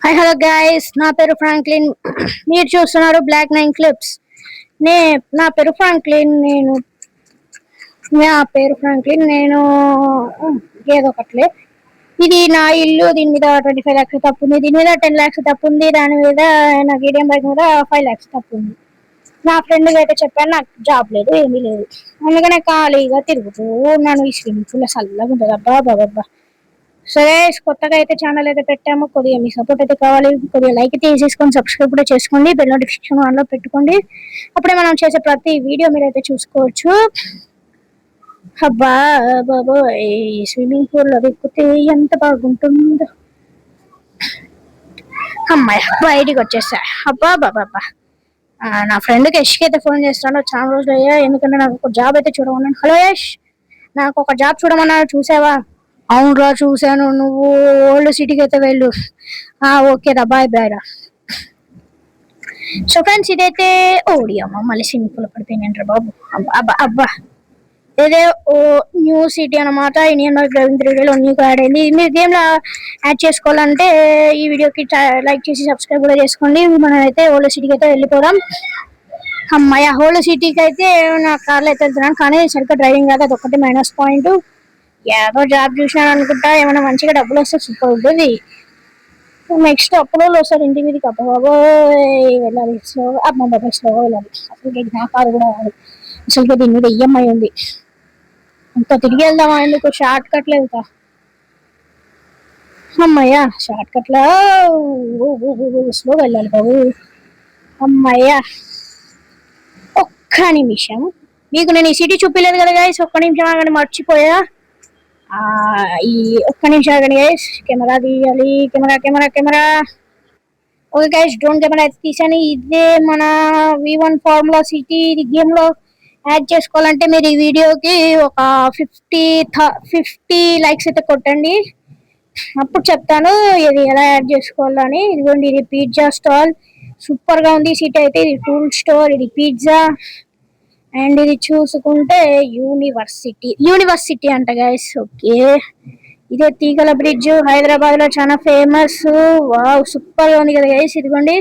Hi hello guys, నా పేరు Franklin. మీరు చూస్తున్నారు బ్లాక్ 9 క్లిప్స్. నే నా పేరు ఫ్రాంక్లిన్ నేను నా పేరు ఫ్రాంక్లిన్ నేను ఏదో ఒకట్లే. ఇది నా ఇల్లు. దీని మీద 25 lakhs తప్పు ఉంది, దీని మీద 10 lakhs తప్పు ఉంది, దాని మీద నా ఈడియం బైక్ మీద 5 lakhs తప్పు ఉంది. నా ఫ్రెండ్కి అయితే చెప్పాను, నాకు జాబ్ లేదు, ఏమీ లేదు, అందుకనే ఖాళీగా తిరుగుతూ ఉన్నాను. ఈ స్విమ్మింగ్ పూల్ చల్లగా ఉంటుంది. అబ్బా బాబా. సరే, కొత్తగా అయితే ఛానల్ అయితే పెట్టాము. కొద్దిగా మీ సపోర్ట్ అయితే కావాలి. కొద్దిగా లైక్ అయితే వేసేసుకొని సబ్స్క్రైబ్ కూడా చేసుకోండి. బెల్ నోటిఫికేషన్ ఆన్లో పెట్టుకోండి. అప్పుడే మనం చేసే ప్రతి వీడియో మీరైతే చూసుకోవచ్చు. అబ్బా బాబో, ఈ స్విమ్మింగ్ పూల్ లో దిక్కుతే ఎంత బాగుంటుందో. అమ్మాయి బయటికి వచ్చేసా. అబ్బా బాబా. నా ఫ్రెండ్కి యష్కి అయితే ఫోన్ చేస్తాను. చాలా రోజులు అయ్యా, ఎందుకంటే నాకు ఒక జాబ్ అయితే చూడమన్నాను. హలో యష్, నాకు ఒక జాబ్ చూడమన్నా, చూసావా? అవునురా చూశాను, నువ్వు ఓల్డ్ సిటీకి అయితే వెళ్ళు. ఓకే రా, బాయ్ బాయ్ రా. సో ఫ్రెండ్స్, ఇదైతే ఓడి అమ్మ మళ్ళీ సింపుల్ పడిపోయినంటారు బాబు. అబ్బా అబ్బా, ఇదే ఓ న్యూ సిటీ అనమాట. ఇండియన్ బైక్ డ్రైవింగ్ 3Dలో న్యూ యాడ్ అయింది. మీరు గేమ్లో యాడ్ చేసుకోవాలంటే ఈ వీడియోకి లైక్ చేసి సబ్స్క్రైబ్ కూడా చేసుకోండి. మనం అయితే ఓల్డ్ సిటీకి అయితే వెళ్ళిపోదాం. అమ్మాయి ఓల్డ్ సిటీకి అయితే నా కార్లో అయితే వెళ్తున్నాను, కానీ సరిగ్గా డ్రైవింగ్ కాదు, అది ఒకటి మైనస్ పాయింట్. ఏదో జాబ్ చూసినాను అనుకుంటా, ఏమైనా మంచిగా డబ్బులు వస్తే సూపర్ ఉంటుంది. నెక్స్ట్ అప్పుడు వస్తారు ఇంటి మీదకి. అబ్బాబోయ్ వెళ్ళాలి, స్లో అమ్మ బాబాయ్ స్లో వెళ్ళాలి. అసలు నా కారు కూడా కాదు, అసలు దీని మీద ఈఎంఐ ఉంది. ఇంకా తిరిగి వెళ్దామా, ఎందుకు షార్ట్ కట్లో వెళ్తా. అమ్మయ్యా, షార్ట్ కట్లో స్లో వెళ్ళాలి బాబు. అమ్మయ్యా, ఒక్క నిమిషం. మీకు నేను ఈ సిటీ చూపించలేదు కదా గైస్, ఒక్క నిమిషం ఆగండి, మర్చిపోయా. ఈ ఒక్క నిమిషం ఆగండి గైస్, కెమెరా తీయాలి. Camera. Okay guys, drone camera అయితే తీసాను. ఇదే మన V1 ఫార్ములా సిటీ. ఇది గేమ్ లో యాడ్ చేసుకోవాలంటే మీరు ఈ వీడియోకి ఒక 50 లైక్స్ అయితే కొట్టండి, అప్పుడు చెప్తాను ఇది ఎలా యాడ్ చేసుకోవాలని. ఇదిగోండి, ఇది పిజ్జా స్టాల్, సూపర్ గా ఉంది సిటీ అయితే. ఇది టూల్ స్టోర్, ఇది పిజ్జా, అండ్ ఇది చూసుకుంటే యూనివర్సిటీ అంట గైస్. ఓకే, ఇదే తీగల బ్రిడ్జ్, హైదరాబాద్ లో చాలా ఫేమస్. వావ్, సూపర్ గా ఉంది కదా గైస్. ఇదిగోండి,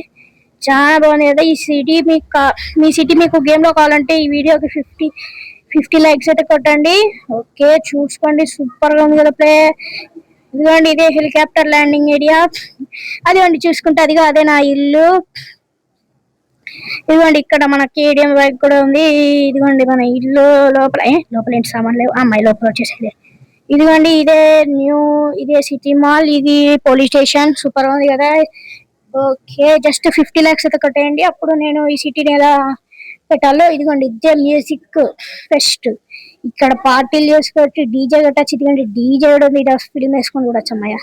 చాలా బాగుంది కదా ఈ సిటీ. మీ సిటీ మీకు గేమ్ లో కావాలంటే ఈ వీడియోకి 50 లైక్స్ అయితే కొట్టండి. ఓకే, చూసుకోండి, సూపర్ గా ఉంది కదా ప్లే. ఇదిగోండి, ఇదే హెలికాప్టర్ ల్యాండింగ్ ఏరియా. అదిగోండి చూసుకుంటే, అదే నా ఇల్లు. ఇదిగోండి, ఇక్కడ మన కేడిఎం బైక్ కూడా ఉంది. ఇదిగోండి మన ఇల్లు లోపల ఏంటి సామాన్ లేవు, అమ్మాయి లోపల వచ్చేసేది. ఇదిగోండి, ఇదే సిటీ మాల్, ఇది పోలీస్ స్టేషన్. సూపర్ ఉంది కదా. ఓకే, జస్ట్ 50 lakhs అయితే కట్టేయండి, అప్పుడు నేను ఈ సిటీని ఎలా పెట్టాలో. ఇదిగోండి, ఇదే మ్యూజిక్ ఫెస్ట్. ఇక్కడ పార్టీలు చేసుకోవచ్చు, డీజే కట్టచ్చు. ఇదిగోండి, డీజే కూడా ఉంది, ఫిల్మ్ వేసుకొని చూడొచ్చు. అమ్మాయ,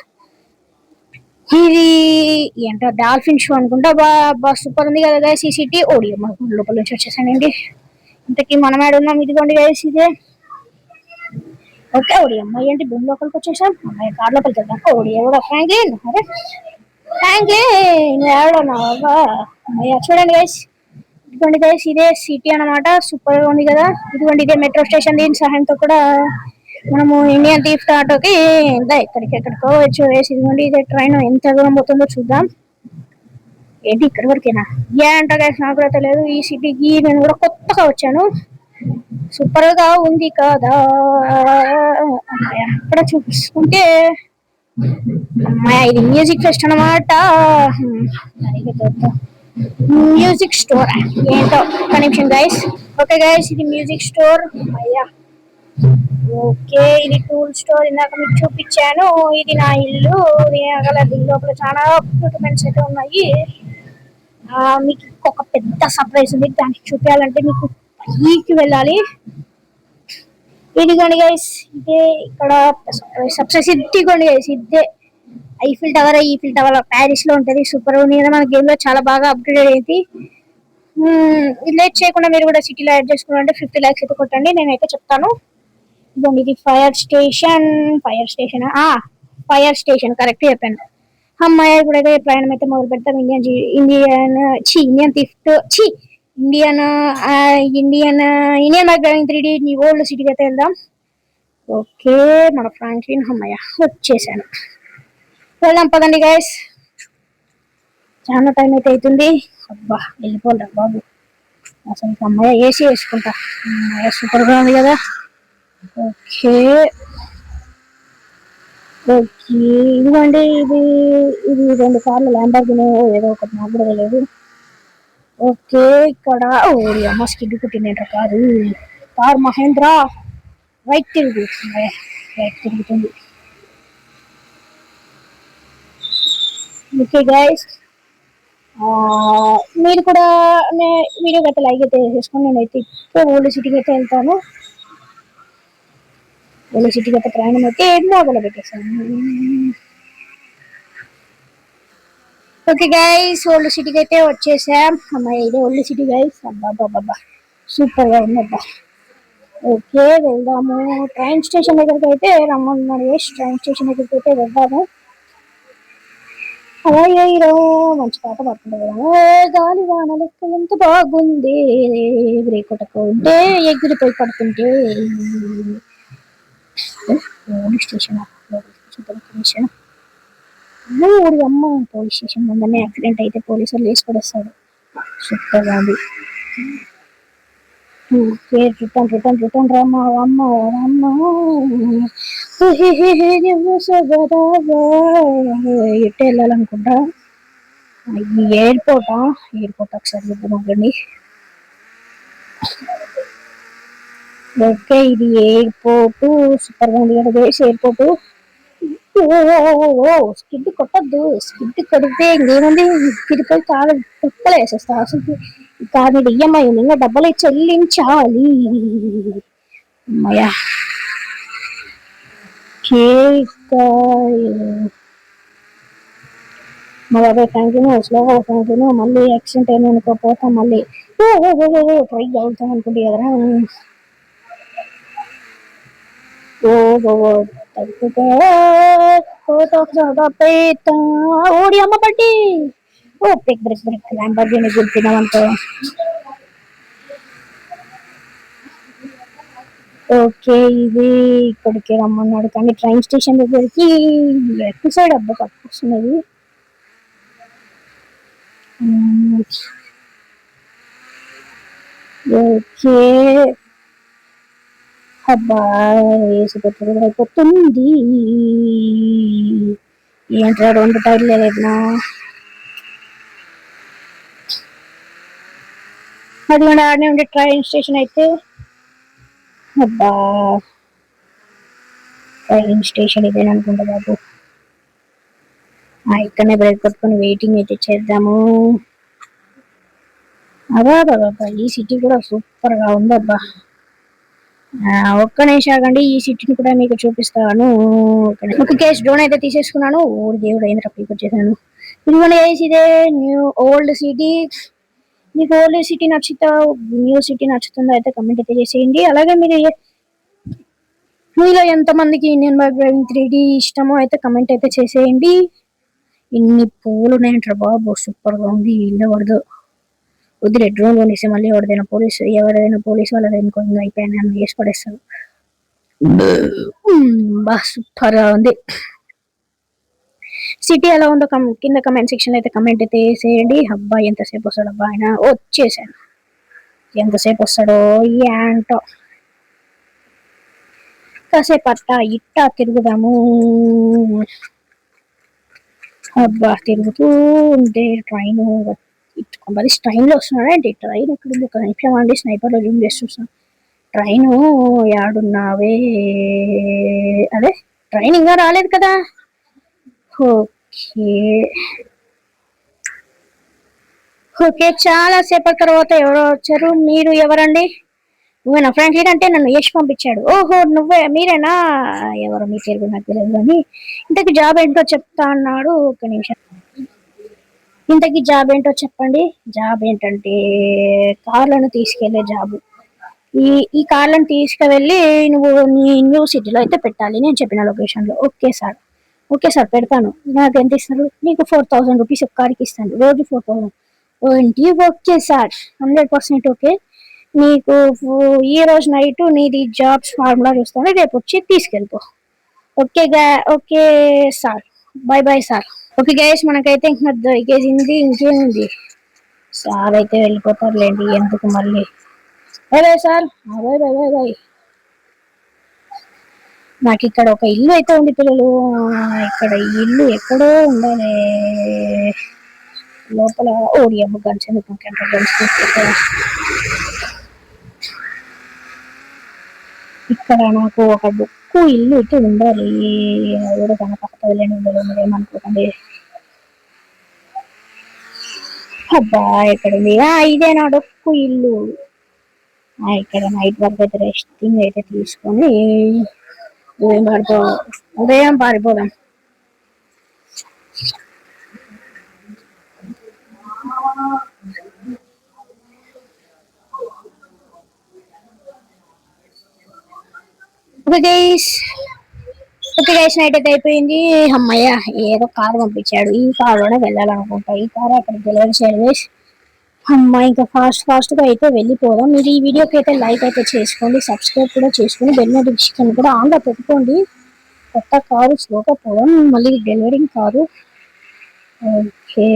ఇది ఏంటో డాల్ఫిన్ షో అనుకుంటా. బా సూపర్ ఉంది కదా గైస్ ఈ సిటీ. ఓడియో లోపల నుంచి వచ్చేసానండి. ఇంతకీ మనం ఏడు ఉన్నాం. ఇదిగోండి గైస్, ఇదే. ఓకే, ఓడి అమ్మాయి ఏంటి భూమి లోపలికి వచ్చేసాం. అమ్మాయి కార్ లోపలికి వెళ్దాం. ఓడియో కూడా ఫ్రాంక్లిన్. అరే ఫ్రాంక్లిన్ ఏడన్నావా అమ్మాయి? చూడండి గైస్, ఇదిగోండి గైస్, ఇదే సిటీ అనమాట. సూపర్ గా ఉంది కదా. ఇదిగోండి, ఇదే మెట్రో స్టేషన్. దీని సహాయంతో కూడా మనము ఇండియన్ థీఫ్ ఆటోకి ఎక్కడికో వేసి. ఇదిగోండి, ఇదే ట్రైన్ ఎంత దూరం పోతుందో చూద్దాం. ఏంటి ఇక్కడ వరకేనా? అంట గైస్, నాకు కూడా తెలియదు. ఈ సిటీకి నేను కూడా కొత్తగా వచ్చాను. సూపర్ గా ఉంది కదా. అక్కడ చూసుకుంటే ఇది మ్యూజిక్ ఫెస్ట్ అనమాట. మ్యూజిక్ స్టోర్ ఏంటో ఒక్క నిమిషం గైస్. ఓకే గైస్, ఇది మ్యూజిక్ స్టోర్. అయ్యా, ఓకే, ఇది టూల్ స్టోర్. ఇందాక మీకు చూపించాను. ఇది నా ఇల్లు. దీని లోపల చాలా ఎక్విప్మెంట్స్ అయితే ఉన్నాయి. మీకు ఒక పెద్ద సర్ప్రైజ్ ఉంది, దానికి చూపించాలంటే మీకు పైకి వెళ్ళాలి. ఇదిగోండి గైస్, ఇదే ఇక్కడ సర్ప్రైజ్. ఇదిగోండి గైస్, ఇదే ఈఫిల్ టవర్ ప్యారిస్ లో ఉంటది. సూపర్ ఉంది కదా. మన గేమ్ లో చాలా బాగా అప్గ్రేడ్ అయింది. లేట్ చేయకుండా మీరు కూడా సిటీలో యాడ్ చేసుకోవాలంటే 50 lakhs అయితే కొట్టండి, నేనైతే చెప్తాను. ఇదిగోండి, ఇది ఫైర్ స్టేషన్ కరెక్ట్ చెప్పాను. అమ్మాయి ఇప్పుడైతే ప్రయాణం అయితే మొదలు పెడతాం. Indian bike driving 3D old సిటీకి అయితే వెళ్దాం. ఓకే, మన ఫ్రాంక్లిన్. అమ్మాయ వచ్చేసాను, వెళ్దాం పదండి గైస్. చాలా టైం అయితే అవుతుంది. అబ్బా వెళ్ళిపోలే బాబు. అసలు అమ్మాయి ఏసీ వేసుకుంటా. సూపర్గా ఉంది కదా. ఓకే ఓకే ఇదిగోండి. ఇది ఇది 2 సార్లు ల్యాంబర్గిని ఏదో ఒకటి నాకు కూడా తెలియదు. ఓకే ఇక్కడ ఓడి అమ్మ స్కిడ్ కుట్టిందంట కారు మహేంద్ర. రైట్ తిరుగు. రైట్ తిరుగుతుంది. ఓకే గైస్, మీరు కూడా వీడియో గట్ట లైక్ అయితే చేసుకొని నేనైతే ఇప్పుడు ఓల్డ్ సిటీకి అయితే వెళ్తాను. ఓల్డ్ సిటీకి అయితే ప్రయాణం అయితే మొదలు పెట్టేసాను. ఓకే గైస్, ఓల్డ్ సిటీకి అయితే వచ్చేసాం. అమ్మాయి ఇదే ఓల్డ్ సిటీ గైస్. అబ్బాబ్బాబ్బా సూపర్ గా ఉందబ్బా. ఓకే వెళ్దాము. ట్రైన్ స్టేషన్ దగ్గరికి అయితే రమ్మన్నాడు. ట్రైన్ స్టేషన్ దగ్గరికి అయితే వెళ్దాము. అలాగే మంచి పాట పడుతుంది కదా. గాలి వాన లెక్క ఎంత బాగుంది, బ్రేక్ కొట్టకుంటే ఎగిరిపోయి పడుతుంటే. పోలీస్ స్టేషన్ ఊరి అమ్మ. పోలీస్ స్టేషన్ ముందనే యాక్సిడెంట్ అయితే పోలీసులు వేసి పడేస్తాడు. సూపర్గా ఉంది. రిటర్న్ రామ్మా రామ్మా రామ్మా. ఎట్టు వెళ్ళాలనుకుంటా. ఎయిర్పోర్ట్ ఒకసారి చూద్దామండి. ఓకే ఇది ఎయిర్పోర్ట్. సూపర్ గా ఉంది కదా గైస్ ఎయిర్పోర్ట్. స్కిడ్ కొట్టద్దు. స్కిడ్ కొడితే ఇంకేముంది, తిరిగిపోయి కాలు కుక్కలు వేసేస్తా. అసలు ఈ కారు మీద ఈఎంఐ ఉంది, ఇంకా డబ్బులు చెల్లించాలి. అమ్మయ్యా. మా బాబాయ్ కంటిన్యూ స్లోగా కంటిన్యూ. మళ్ళీ యాక్సిడెంట్ అయినా అనుకోపోతా. మళ్ళీ ట్రై అవుతాం అనుకుంటే కదరా. ఓడి అమ్మ పట్టి. Break Lamborghini గుర్తినామంటే. ఓకే ఇది ఇక్కడికి రమ్మన్నాడు కానీ ట్రైన్ స్టేషన్ దగ్గరికి లెఫ్ట్ సైడ్ అబ్బా పట్టుకొస్తున్నది. ఓకే అబ్బా వేసి పెట్టుడు అయిపోతుంది. ఏంట్రా 2 టైర్లు లేదన్నా. అది కూడా ఆడనే ఉండే ట్రైన్ స్టేషన్ అయితే. అబ్బా ట్రైన్ స్టేషన్ ఇదేనా అనుకుంటా బాబు. ఇక్కడనే బ్రేక్ కొట్టుకొని వెయిటింగ్ అయితే చేద్దాము. అబ్బా ఈ సిటీ కూడా సూపర్ గా ఉందబ్బా. ఒక్క నిమిషం ఆగండి, ఈ సిటీని కూడా మీకు చూపిస్తాను. ఒక కేసు డ్రోన్ అయితే తీసేసుకున్నాను. దేవుడు అయిన తప్పకి వచ్చేసాను. ఇదిగోండి గైస్, ఇదే ఓల్డ్ సిటీ. మీకు ఓల్డ్ సిటీ నచ్చుతా న్యూ సిటీ నచ్చుతుందో అయితే కమెంట్ అయితే చేసేయండి. అలాగే మీలో ఎంతమందికి ఇండియన్ బైక్ డ్రైవింగ్ 3D ఇష్టమో అయితే కమెంట్ అయితే చేసేయండి. ఇన్ని పూలు ఉన్నాయంటారు బాబు. సూపర్ గా ఉంది. ఇల్లు పడదు వద్దులే. డ్రోన్ కొనేసి మళ్ళీ ఎవరైనా పోలీసు వాళ్ళ ఇంకొంచెం అయిపోయాను అని వేసి పడేస్తాను. బా సూపర్ గా ఉంది. సిటీ ఎలా ఉందో కింద కమెంట్ సెక్షన్ అయితే కమెంట్ అయితే వేసేయండి. అబ్బా ఎంతసేపు వస్తాడు అబ్బా ఆయన. వచ్చేసాను. ఎంతసేపు వస్తాడో ఏంటో. కాసేపు ఇట్టా తిరుగుదాము. అబ్బా తిరుగుతూ ఉంటే ట్రైన్ మరి ట్రైన్ లో వస్తున్నాడంటే ట్రైన్ ఎక్కడుంది. ఒక నిమిషం అండి, స్నైపర్ లో జూమ్ చేసి చూస్తాను. ట్రైన్ యాడున్నావే. అదే ట్రైన్ ఇంకా రాలేదు కదా. ఓకే చాలా సేపటి తర్వాత ఎవరో వచ్చారు. మీరు ఎవరండి? నువ్వే నా ఫ్రాంక్లిన్ అంటే నన్ను యష్ పంపించాడు. ఓహో మీరేనా? ఎవరో మీ పేరు నాకు తెలియదు కానీ ఇంతకీ జాబ్ ఏంటో చెప్తా అన్నాడు. ఒక నిమిషం. ఇంతకీ జాబ్ ఏంటో చెప్పండి. జాబ్ ఏంటంటే కార్లను తీసుకెళ్లే జాబు. ఈ కార్లను తీసుకువెళ్ళి నువ్వు నీ న్యూ సిటీలో అయితే పెట్టాలి నేను చెప్పిన లొకేషన్ లో. ఓకే సార్ పెడతాను. నాకు ఎంత ఇస్తారు? నీకు 4000 రూపీస్ ఒక కార్కి ఇస్తాను. రోజు 4000 ఏంటి? Okay sir 100% okay. నీకు ఈ రోజు నైట్ నీది జాబ్స్ ఫార్ములా చూస్తాను, రేపు వచ్చి తీసుకెళ్ళిపో. Okay sir. Bye sir. Okay guys, మనకైతే ఇంకా దొరికేసింది. ఇంకేముంది, సార్ అయితే వెళ్ళిపోతారులేండి, ఎందుకు మళ్ళీ. అదే సార్, అదే అదే అదే. నాకు ఇక్కడ ఒక ఇల్లు అయితే ఉంది పిల్లలు. ఇక్కడ ఈ ఇల్లు ఎక్కడో ఉండాలి లోపల. ఓడి అమ్మ గన్స్ ఇక్కడ నాకు ఒక బుక్కు ఇల్లు అయితే ఉండాలి. అది కూడా కనపడలేని ఉండదు, ఏమనుకోకండి. అబ్బా ఎక్కడుంది? ఇదే నా డొక్కు ఇల్లు. ఇక్కడ నైట్ వరకు అయితే రెస్టింగ్ అయితే తీసుకొని ఉదయం పారిపోదాం. ఓకే గైస్, నైట్ అయితే అయిపోయింది. అమ్మయ్య, ఏదో కారు పంపించాడు. ఈ కారులోనే వెళ్ళాలనుకుంటా. ఈ కారు అక్కడ డెలివరీ సర్వీస్. అమ్మ, ఇంకా ఫాస్ట్ గా అయితే వెళ్ళిపోదాం. మీరు ఈ వీడియోకి అయితే లైక్ అయితే చేసుకోండి, సబ్స్క్రైబ్ కూడా చేసుకుని బెల్ నోటిఫికేషన్ కూడా ఆన్లో పెట్టుకోండి. కొత్త కారు స్లోగా పోదాం, మళ్ళీ డెలివరింగ్ కారు. ఓకే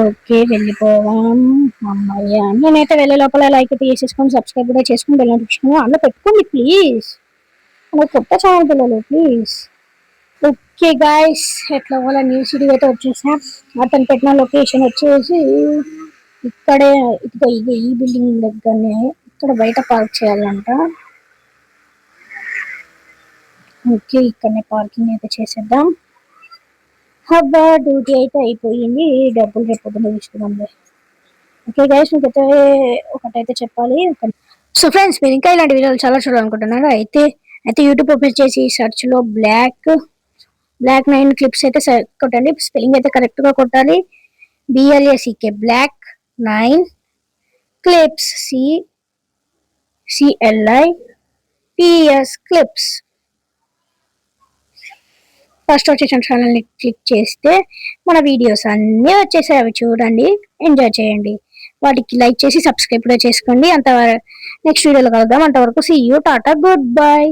ఓకే, వెళ్ళిపోదాం. అమ్మయ్య, నేనైతే వెళ్ళే లోపల లైక్ అయితే చేసేసుకొని సబ్స్క్రైబ్ కూడా చేసుకుని బెల్ నోటిఫికేషన్ ఆన్లో పెట్టుకోండి ప్లీజ్. మనకు కొత్త ఛానల్ పిల్లలు ప్లీజ్. ఓకే గాయస్, ఎట్లా వాళ్ళ న్యూ సిటీ అయితే వచ్చేసా. అతను పెట్టిన లొకేషన్ వచ్చేసి ఇక్కడే. ఇదిగో ఇది ఈ బిల్డింగ్ దగ్గరనే. ఇక్కడ బయట పార్క్ చేయాలంట. ఓకే, ఇక్కడనే పార్కింగ్ అయితే చేసేద్దాం. హబ్బా, డ్యూటీ అయితే అయిపోయింది. డబ్బులు రేపు తీసుకున్నాం. ఓకే గైస్, మీకైతే ఒకటైతే చెప్పాలి. సో ఫ్రెండ్స్, మీరు ఇంకా ఇలాంటి వీడియోలు చాలా చూడాలనుకుంటున్నారు అయితే యూట్యూబ్ ఓపెన్ చేసి సెర్చ్ లో బ్లాక్ 9 క్లిప్స్ అయితే కొట్టండి. స్పెల్లింగ్ అయితే కరెక్ట్ గా కొట్టాలి. BLACK black 9 clips, CLIPS clips. First వచ్చేసిన ఛానల్ ని క్లిక్ చేస్తే మన వీడియోస్ అన్నీ వచ్చేసాయి. అవి చూడండి, ఎంజాయ్ చేయండి. వాటికి లైక్ చేసి సబ్స్క్రైబ్ కూడా చేసుకోండి. నెక్స్ట్ వీడియోలో కలుద్దాం. అంతవరకు see you, tata, good bye.